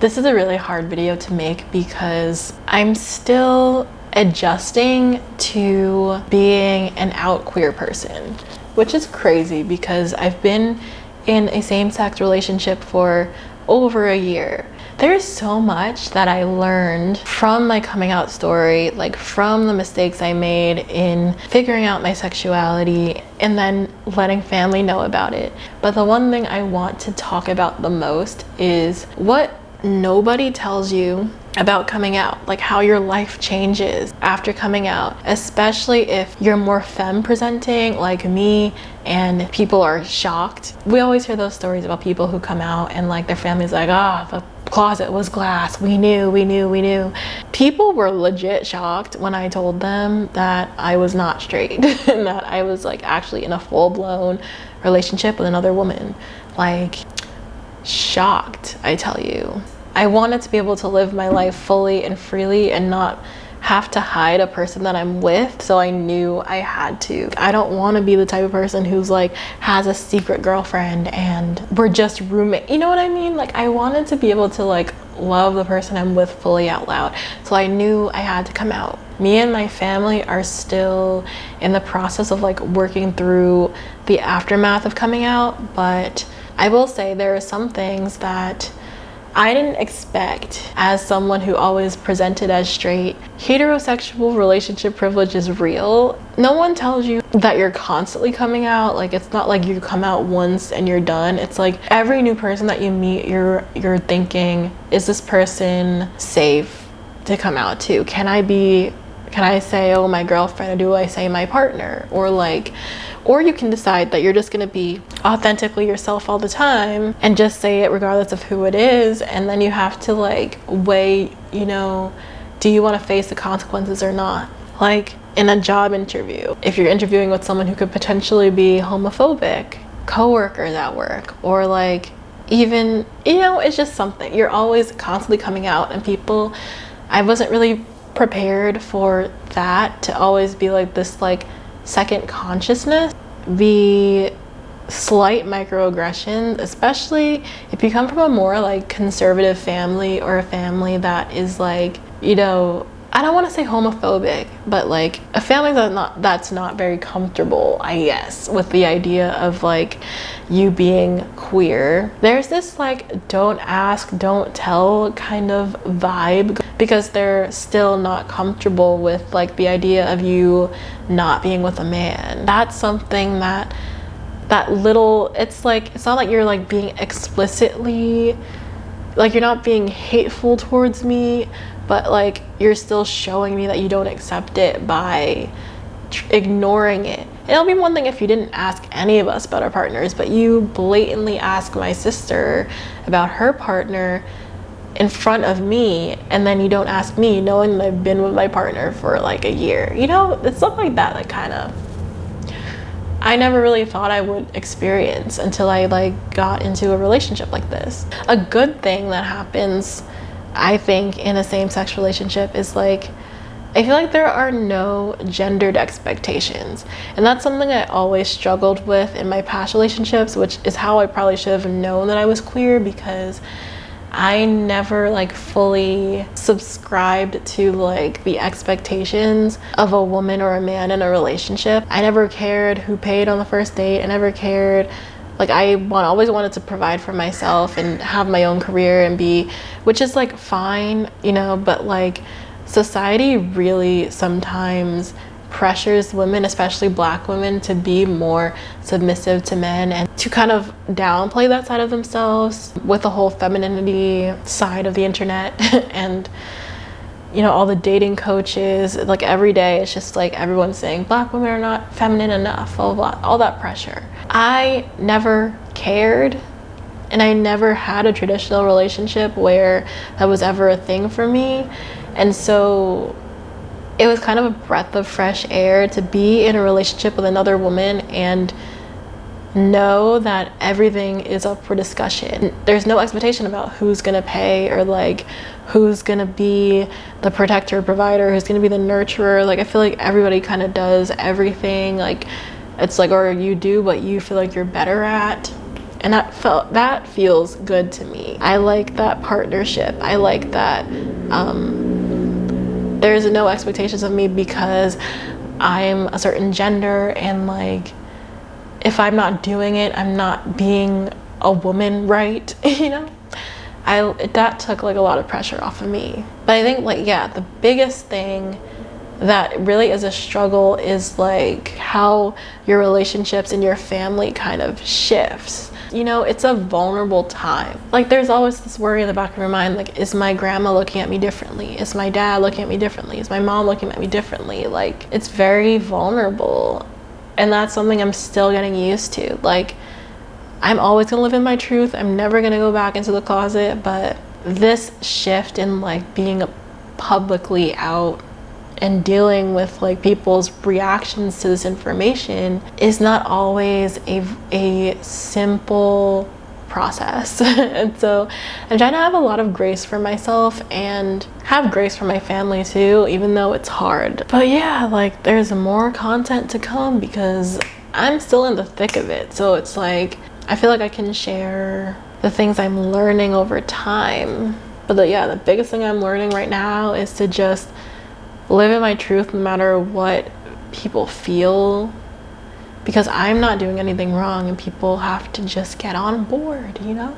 This is a really hard video to make because I'm still adjusting to being an out queer person, which is crazy because I've been in a same-sex relationship for over a year. There's so much that I learned from my coming out story, like from the mistakes I made in figuring out my sexuality and then letting family know about it. But the one thing I want to talk about the most is what nobody tells you about coming out, like how your life changes after coming out, especially if you're more femme presenting like me and people are shocked. We always hear those stories about people who come out and like their family's like, the closet was glass, we knew. People were legit shocked when I told them that I was not straight and that I was like actually in a full-blown relationship with another woman. Like, shocked, I tell you. I wanted to be able to live my life fully and freely and not have to hide a person that I'm with, so I knew I had to. I don't want to be the type of person who's like has a secret girlfriend and we're just roommates. You know what I mean? Like, I wanted to be able to like love the person I'm with fully out loud, so I knew I had to come out. Me and my family are still in the process of like working through the aftermath of coming out, but I will say there are some things that I didn't expect as someone who always presented as straight. Heterosexual relationship privilege is real. No one tells you that you're constantly coming out. Like, it's not like you come out once and you're done. It's like every new person that you meet, you're thinking, is this person safe to come out to? Can I say, oh, my girlfriend, or do I say my partner? Or you can decide that you're just gonna be authentically yourself all the time and just say it regardless of who it is. And then you have to like weigh, do you wanna face the consequences or not? Like in a job interview, if you're interviewing with someone who could potentially be homophobic, coworkers at work, or like even, it's just something. You're always constantly coming out, and people, I wasn't really prepared for that, to always be like this like second consciousness. The slight microaggressions, especially if you come from a more like conservative family or a family that is like, I don't want to say homophobic, but like a family that's not very comfortable, I guess, with the idea of like you being queer. There's this like don't ask, don't tell kind of vibe because they're still not comfortable with like the idea of you not being with a man. That's something that little, it's not like you're like being explicitly, like you're not being hateful towards me, but like you're still showing me that you don't accept it by ignoring it. It'll be one thing if you didn't ask any of us about our partners, but you blatantly ask my sister about her partner in front of me, and then you don't ask me knowing that I've been with my partner for like a year. It's stuff like that kind of I never really thought I would experience until I like got into a relationship like this. A good thing that happens, I think, in a same-sex relationship is like, I feel like there are no gendered expectations. And that's something I always struggled with in my past relationships, which is how I probably should have known that I was queer, because I never like fully subscribed to like the expectations of a woman or a man in a relationship. I never cared who paid on the first date. I never cared. Like always wanted to provide for myself and have my own career and be, which is like fine, but like society really sometimes pressures women, especially Black women, to be more submissive to men and to kind of downplay that side of themselves with the whole femininity side of the internet and all the dating coaches. Like every day it's just like everyone's saying Black women are not feminine enough, blah, blah, blah, all that pressure. I never cared, and I never had a traditional relationship where that was ever a thing for me. And so it was kind of a breath of fresh air to be in a relationship with another woman and know that everything is up for discussion. There's no expectation about who's gonna pay or like who's gonna be the protector, provider, who's gonna be the nurturer. Like I feel like everybody kind of does everything. Like it's like, or you do what you feel like you're better at. And that feels good to me. I like that partnership. I like that there's no expectations of me because I'm a certain gender, and like if I'm not doing it, I'm not being a woman, right? You know, that took like a lot of pressure off of me. But I think like, yeah, the biggest thing that really is a struggle is like how your relationships and your family kind of shifts. You know, it's a vulnerable time. Like there's always this worry in the back of your mind, like, is my grandma looking at me differently? Is my dad looking at me differently? Is my mom looking at me differently? Like, it's very vulnerable. And that's something I'm still getting used to. Like, I'm always gonna live in my truth. I'm never gonna go back into the closet. But this shift in like being publicly out and dealing with like people's reactions to this information is not always a simple process. And so I'm trying to have a lot of grace for myself and have grace for my family too, even though it's hard. But yeah, like there's more content to come because I'm still in the thick of it. So it's like I feel like I can share the things I'm learning over time. But the biggest thing I'm learning right now is to just live in my truth no matter what people feel, because I'm not doing anything wrong and people have to just get on board, you know?